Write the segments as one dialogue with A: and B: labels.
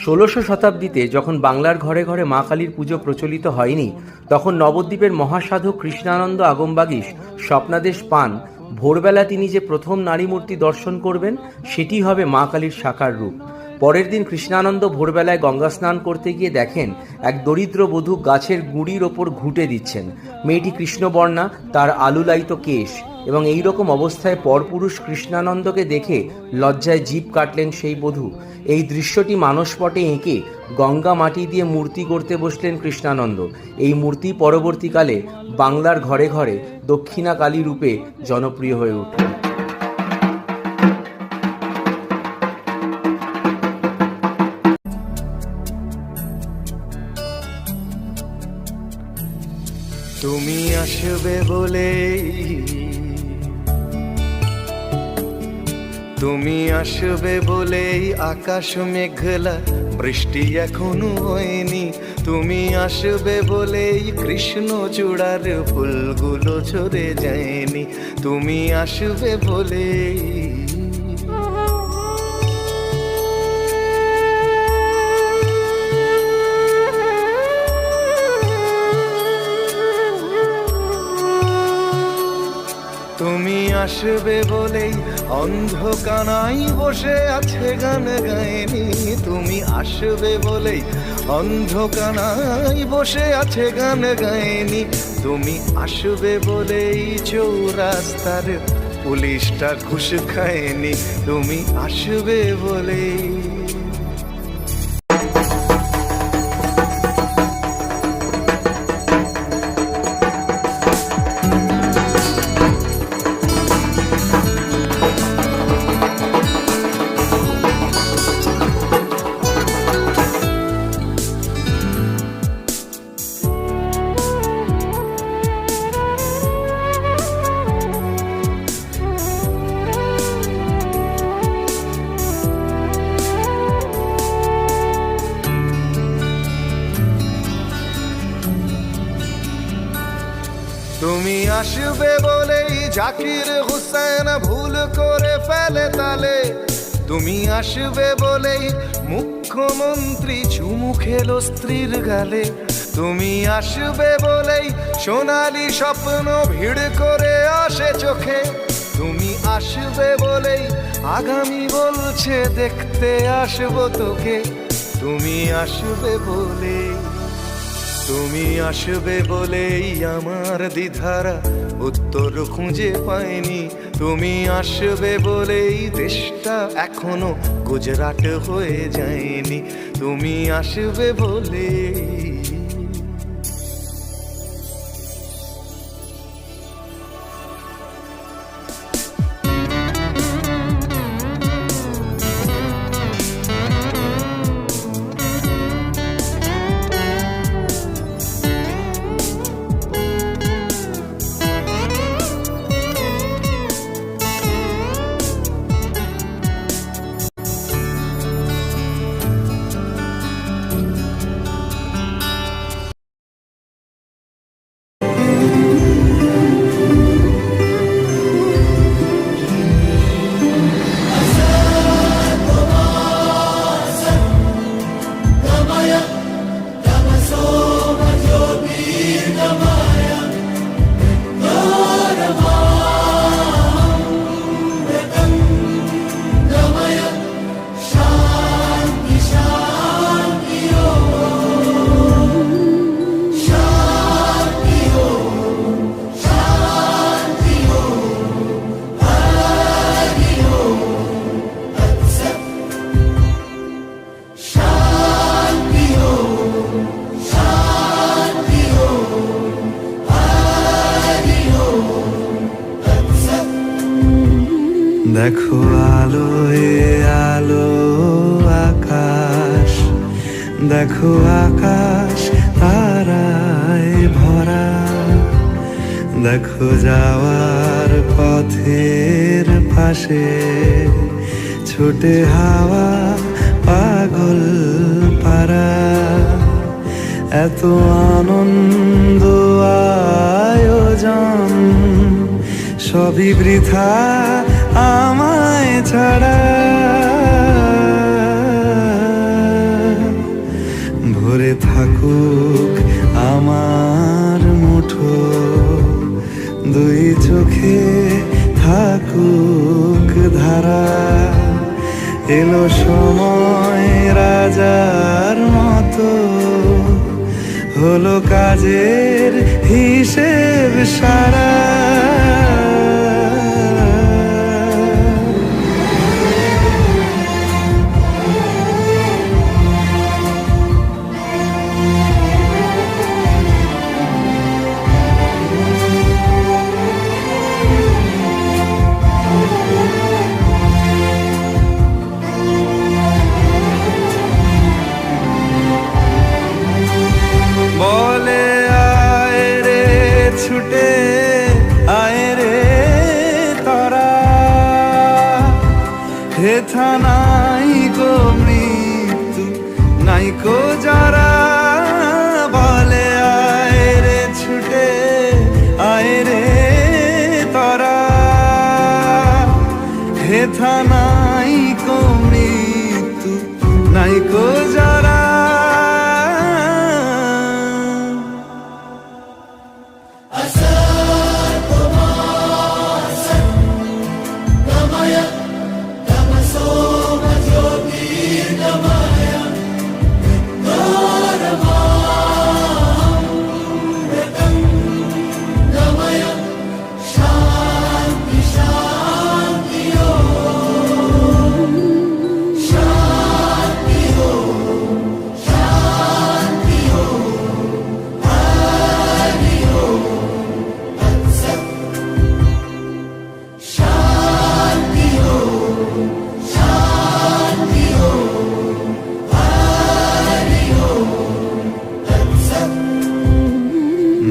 A: ষোলোশো শতাব্দীতে যখন বাংলার ঘরে ঘরে মা কালীর পুজো প্রচলিত হয়নি, তখন নবদ্বীপের মহাসাধক কৃষ্ণানন্দ আগমবাগীশ স্বপ্নাদেশ পান ভোরবেলা তিনি যে প্রথম নারী মূর্তি দর্শন করবেন সেটি হবে মা কালীর সাকার রূপ। পরের দিন কৃষ্ণানন্দ ভোরবেলায় গঙ্গা স্নান করতে গিয়ে দেখেন এক দরিদ্র বধূ গাছের গুঁড়ির ওপর ঘুঁটে দিচ্ছেন। মেয়েটি কৃষ্ণবর্ণা, তার আলুলায়িত কেশ, এবং এই রকম অবস্থায় পরপুরুষ কৃষ্ণানন্দকে দেখে লজ্জায় জিভ কাটলেন সেই বধূ। এই দৃশ্যটি মানসপটে এঁকে গঙ্গা মাটি দিয়ে মূর্তি করতে বসলেন কৃষ্ণানন্দ। এই মূর্তি পরবর্তীকালে বাংলার ঘরে ঘরে দক্ষিণা কালী রূপে জনপ্রিয় হয়ে উঠল।
B: তুমি আসবে বলেই, তুমি আসবে বলেই আকাশ মেঘলা, বৃষ্টি এখনো হয়নি। তুমি আসবে বলেই কৃষ্ণ চূড়ার ফুলগুলো ঝরে যায়নি। তুমি আসবে বলেই তুমি আসবে বলেই অন্ধকানাই বসে আছে গান গায়নি। তুমি আসবে বলেই অন্ধকানাই বসে আছে গান গায়নি। তুমি আসবে বলেই চৌরাস্তার পুলিশটা ঘুষ খায়নি। তুমি আসবে বলেই তুমি আসবে বলেই জাকির হুসেন ভুল করে ফেলে তালে। তুমি আসবে বলেই মুখ্যমন্ত্রী চুমু খেলো স্ত্রীর গালে। তুমি আসবে বলেই সোনালি স্বপ্ন ভিড় করে আসে চোখে। তুমি আসবে বলেই আগামী বলছে দেখতে আসবো তোকে। তুমি আসবে বলেই, তুমি আসবে বলেই আমার দ্বিধারা উত্তর খুঁজে পায়নি। তুমি আসবে বলেই দেশটা এখনো গুজরাট হয়ে যায়নি। তুমি আসবে বলেই দেখো আলোয় আলো আকাশ, দেখো আকাশ তারায় ভরা। দেখো যাওয়ার পথের পাশে ছোটে হাওয়া পাগল পারা। এত আনন্দ আয়োজন সবই বৃথা আমায় ছাড়া। থাকুক আমার মুঠো, দুই চোখে থাকুক ধারা। এলো সময় রাজার মতো, হলো কাজের হিসেব সারা। বলে আয় রে ছুটে আয় রে তরা, হেথা নাই গো মৃত্যু নাই কো যারা। বলে আয় রে ছুটে আয় রে তরা, হেথা নাই কো মৃত্যু নাই কো যারা।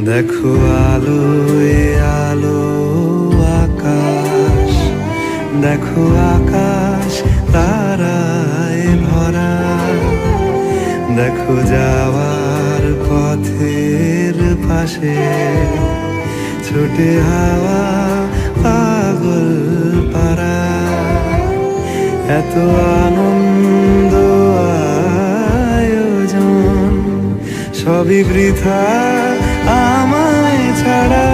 B: দেখো আলো এ আলো আকাশ, দেখো আকাশ তারায় ভরা। দেখো যাওয়ার পথের পাশে ছোটে হাওয়া পাগল পারা। এত আনন্দ আয়োজন সবই বৃথা আমায় ছাড়া।